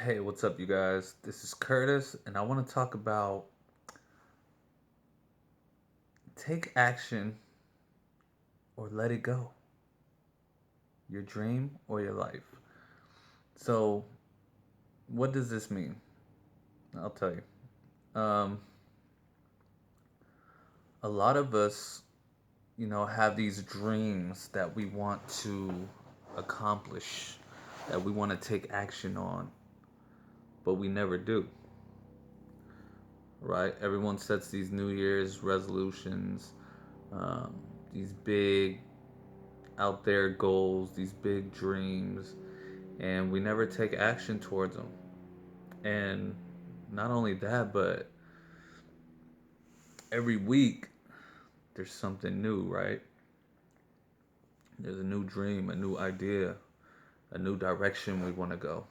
Hey, what's up, you guys? This is Curtis, and I want to talk about take action or let it go. Your dream or your life. So, what does this mean? I'll tell you. A lot of us, have these dreams that we want to accomplish, that we want to take action on, but we never do, right? Everyone sets these New Year's resolutions, um, these big out there goals, these big dreams, and we never take action towards them. And not only that, but every week there's something new, right? There's a new dream, a new idea, a new direction we want to go,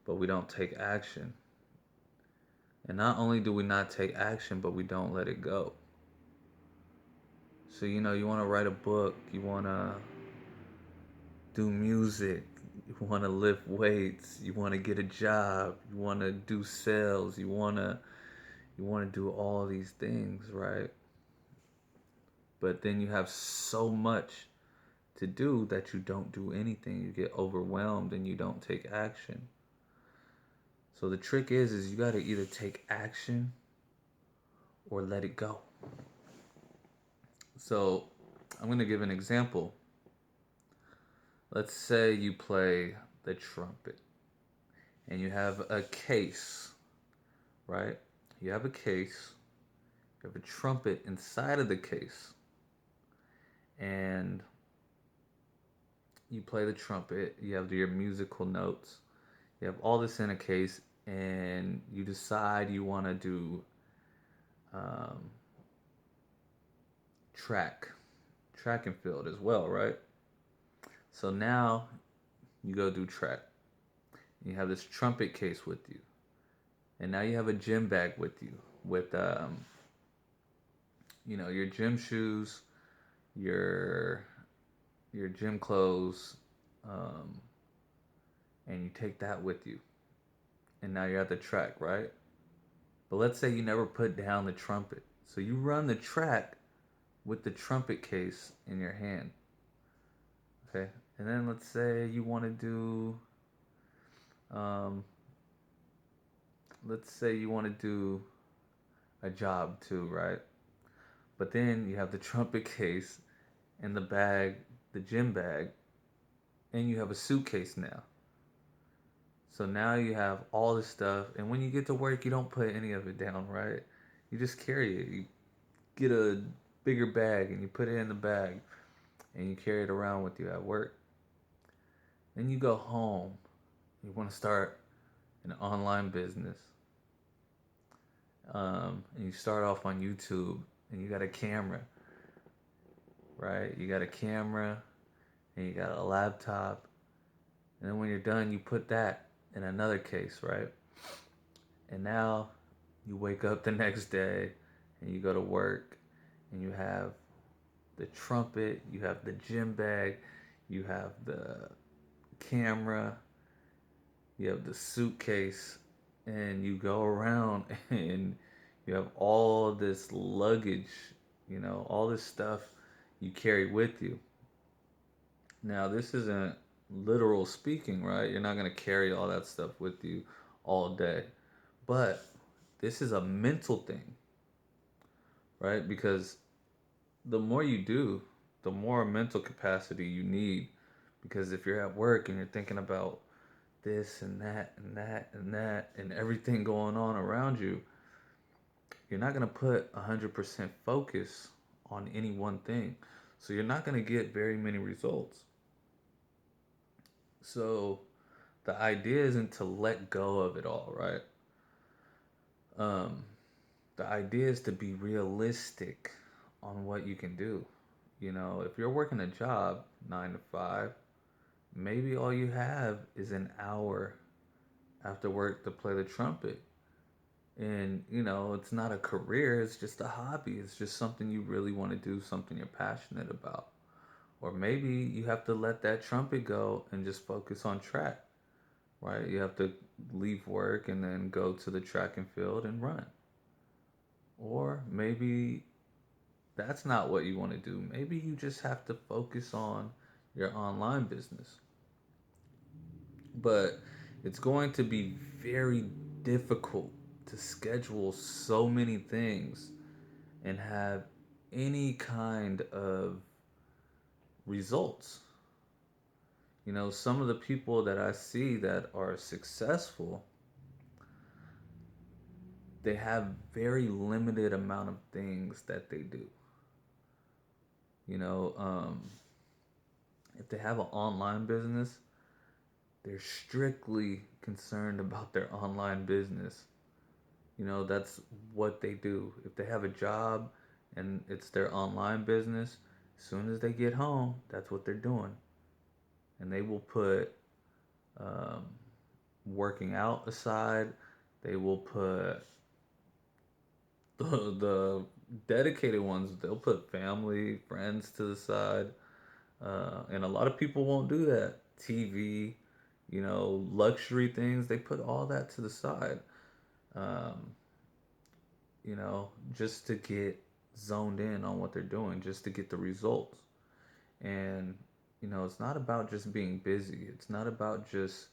but we don't take action. And not only do we not take action, but we don't let it go. So, you want to write a book, you want to do music, you want to lift weights, you want to get a job, you want to do sales, you want to do all these things, right? But then you have so much to do that you don't do anything. You get overwhelmed and you don't take action. So the trick is you got to either take action or let it go. So I'm going to give an example. Let's say you play the trumpet and you have a case, right? You have a case, you have a trumpet inside of the case, and you play the trumpet, you have your musical notes, you have all this in a case, and you decide you want to do um, track, track and field as well, right? So now you go do track. You have this trumpet case with you, and now you have a gym bag with you with your gym shoes, your your gym clothes, um, and you take that with you. And now you're at the track, right? But let's say you never put down the trumpet. So you run the track with the trumpet case in your hand. Okay? And then let's say you want to do, um, let's say you want to do a job too, right? But then you have the trumpet case and the bag, the gym bag, and you have a suitcase now. So now you have all this stuff, and when you get to work, you don't put any of it down, right? You just carry it. You get a bigger bag and you put it in the bag and you carry it around with you at work. Then you go home. You want to start an online business. And you start off on YouTube and you got a camera, right? You got a camera and you got a laptop. And then when you're done, you put that in another case, right? And now you wake up the next day and you go to work and you have the trumpet, you have the gym bag, you have the camera, you have the suitcase, and you go around and you have all this luggage, all this stuff you carry with you. Now, this isn't literal speaking, right? You're not going to carry all that stuff with you all day. But this is a mental thing, right? Because the more you do, the more mental capacity you need. Because if you're at work and you're thinking about this and that and that and that and everything going on around you, you're not going to put 100% focus on any one thing. So you're not going to get very many results. So the idea isn't to let go of it all, right? Um, the idea is to be realistic on what you can do. If you're working a job 9 to 5, maybe all you have is an hour after work to play the trumpet. And, it's not a career, it's just a hobby. It's just something you really want to do, something you're passionate about. Or maybe you have to let that trumpet go and just focus on track. right? You have to leave work and then go to the track and field and run. Or maybe that's not what you want to do. Maybe you just have to focus on your online business. But it's going to be very difficult to schedule so many things and have any kind of results. Some of the people that I see that are successful, they have very limited amount of things that they do. You know, if they have an online business, they're strictly concerned about their online business. That's what they do. If they have a job and it's their online business, as soon as they get home, that's what they're doing. And they will put um, working out aside. They will put the dedicated ones, they'll put family, friends to the side. And a lot of people won't do that. TV, luxury things, they put all that to the side. Um, just to get zoned in on what they're doing, just to get the results. And, it's not about just being busy. It's not about just,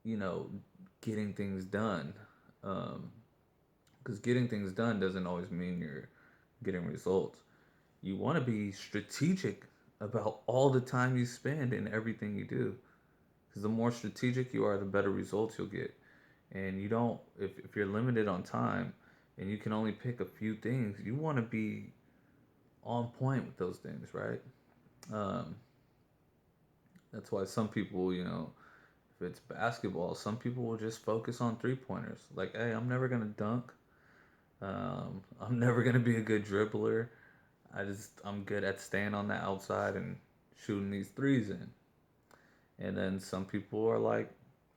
you know, getting things done. Because getting things done doesn't always mean you're getting results. You want to be strategic about all the time you spend in everything you do. Because the more strategic you are, the better results you'll get. And you don't, if you're limited on time and you can only pick a few things, you want to be on point with those things, right? Um, that's why some people, if it's basketball, some people will just focus on 3 pointers. Like, hey, I'm never going to dunk. I'm never going to be a good dribbler. I'm good at staying on the outside and shooting these threes in. And then some people are like,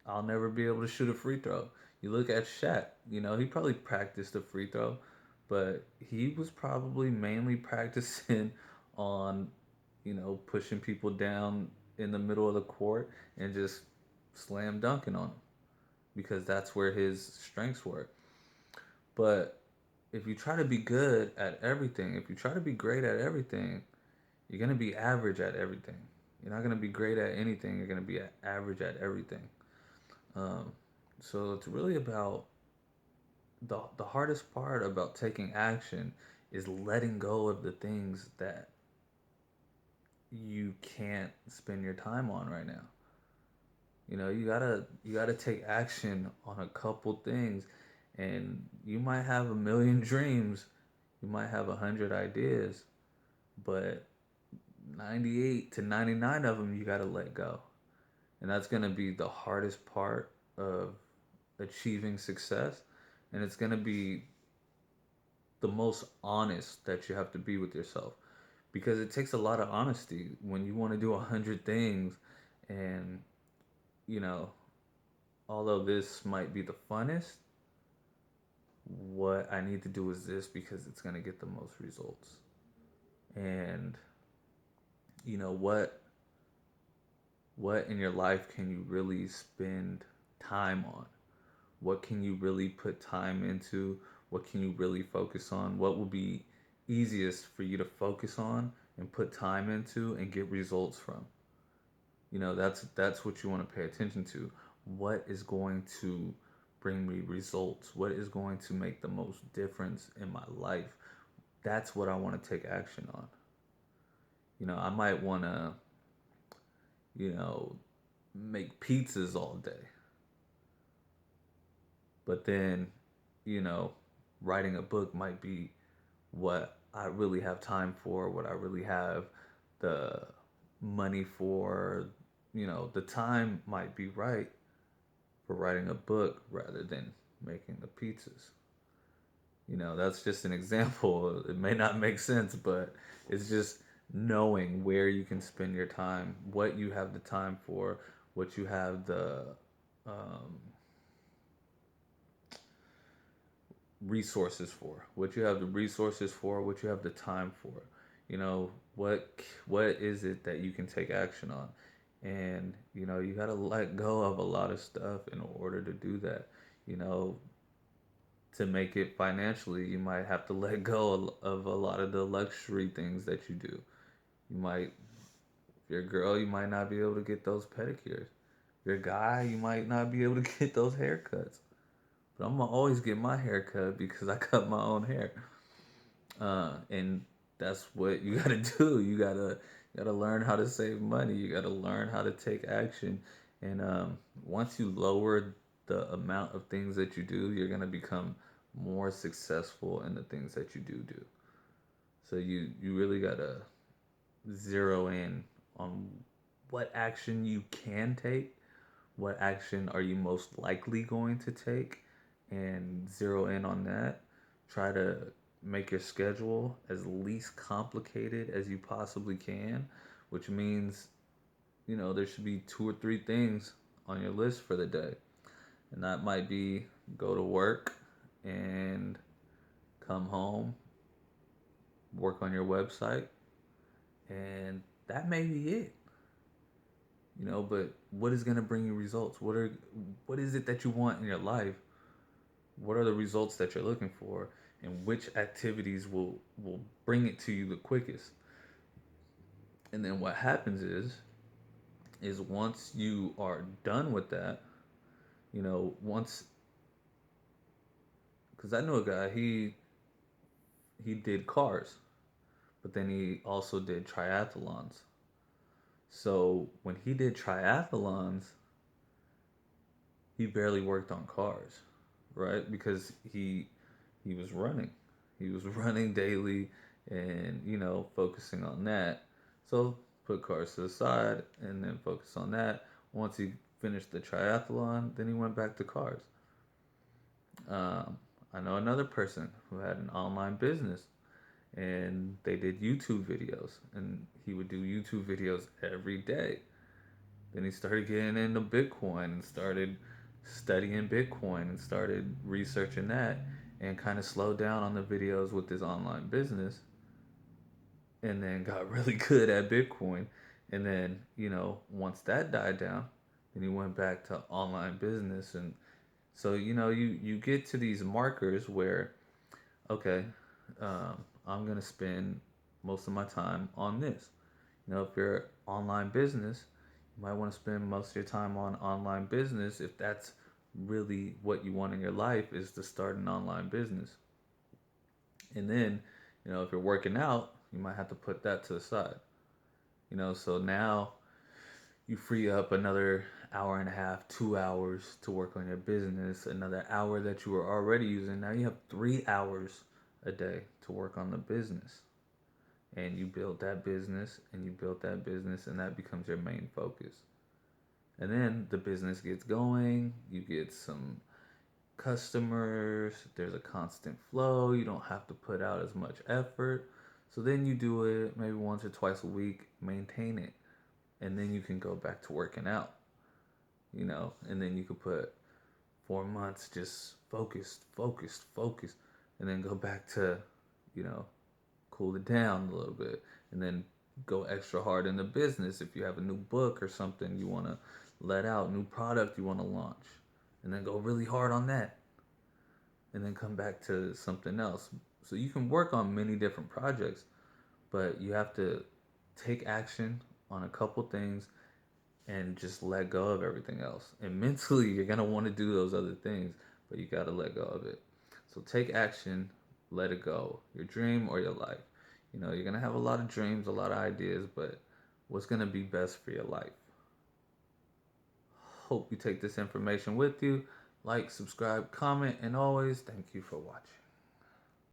I'll never be able to shoot a free throw. You look at Shaq, he probably practiced a free throw, but he was probably mainly practicing on, pushing people down in the middle of the court and just slam dunking on them because that's where his strengths were. But if you try to be good at everything, if you try to be great at everything, you're going to be average at everything. You're not going to be great at anything. You're going to be average at everything. Um, so it's really about the hardest part about taking action is letting go of the things that you can't spend your time on right now. You gotta take action on a couple things, and you might have a million dreams, you might have 100 ideas, but 98 to 99 of them you gotta let go, and that's gonna be the hardest part of achieving success, and it's gonna be the most honest that you have to be with yourself because it takes a lot of honesty when you want to do 100 things and you know although this might be the funnest, what I need to do is this because it's going to get the most results. And you know what in your life can you really spend time on? What can you really put time into? What can you really focus on? What will be easiest for you to focus on and put time into and get results from? That's what you want to pay attention to. What is going to bring me results? What is going to make the most difference in my life? That's what I want to take action on. I might want to, you know, make pizzas all day. But then, you know, writing a book might be what I really have time for, what I really have the money for. The time might be right for writing a book rather than making the pizzas. That's just an example. It may not make sense, but it's just knowing where you can spend your time, what you have the time for, what you have the um, resources for, what you have the resources for, what you have the time for. What is it that you can take action on, And, you got to let go of a lot of stuff in order to do that. You know, to make it financially, you might have to let go of a lot of the luxury things that you do. You might, if you're a girl, you might not be able to get those pedicures. If you're a guy, you might not be able to get those haircuts. But I'm gonna always get my hair cut because I cut my own hair. And that's what you gotta do. You gotta learn how to save money. You gotta learn how to take action. And once you lower the amount of things that you do, you're gonna become more successful in the things that you do. So you really gotta zero in on what action you can take, what action are you most likely going to take, and zero in on that. Try to make your schedule as least complicated as you possibly can, which means, there should be two or three things on your list for the day. And that might be go to work and come home, work on your website, and that may be it. But what is going to bring you results? What is it that you want in your life? What are the results that you're looking for, and which activities will bring it to you the quickest? And then what happens is once you are done with that, once, because I know a guy, he did cars, but then he also did triathlons. So when he did triathlons, he barely worked on cars, right? Because he was running. He was running daily and, focusing on that. So put cars to the side and then focus on that. Once he finished the triathlon, then he went back to cars. Um, I know another person who had an online business and they did YouTube videos, and he would do YouTube videos every day. Then he started getting into Bitcoin and started studying Bitcoin and started researching that, and kind of slowed down on the videos with his online business, and then got really good at Bitcoin. And then, once that died down, then he went back to online business. And so, you get to these markers where, okay, I'm going to spend most of my time on this. If you're online business, you might want to spend most of your time on online business if that's really what you want in your life, is to start an online business. And then, if you're working out, you might have to put that to the side. So now you free up another hour and a half, 2 hours to work on your business, another hour that you were already using. Now you have 3 hours a day to work on the business. And you build that business and you build that business, and that becomes your main focus. And then the business gets going, you get some customers, there's a constant flow, you don't have to put out as much effort. So then you do it maybe once or twice a week, maintain it, and then you can go back to working out, and then you could put 4 months just focused, and then go back to, you know, cool it down a little bit, and then go extra hard in the business. If you have a new book or something you want to let out, new product you want to launch, and then go really hard on that, and then come back to something else. So you can work on many different projects, but you have to take action on a couple things and just let go of everything else. And mentally, you're going to want to do those other things, but you got to let go of it. So take action, let it go. Your dream or your life. You're going to have a lot of dreams, a lot of ideas, but what's going to be best for your life? Hope you take this information with you. Like, subscribe, comment, and always thank you for watching.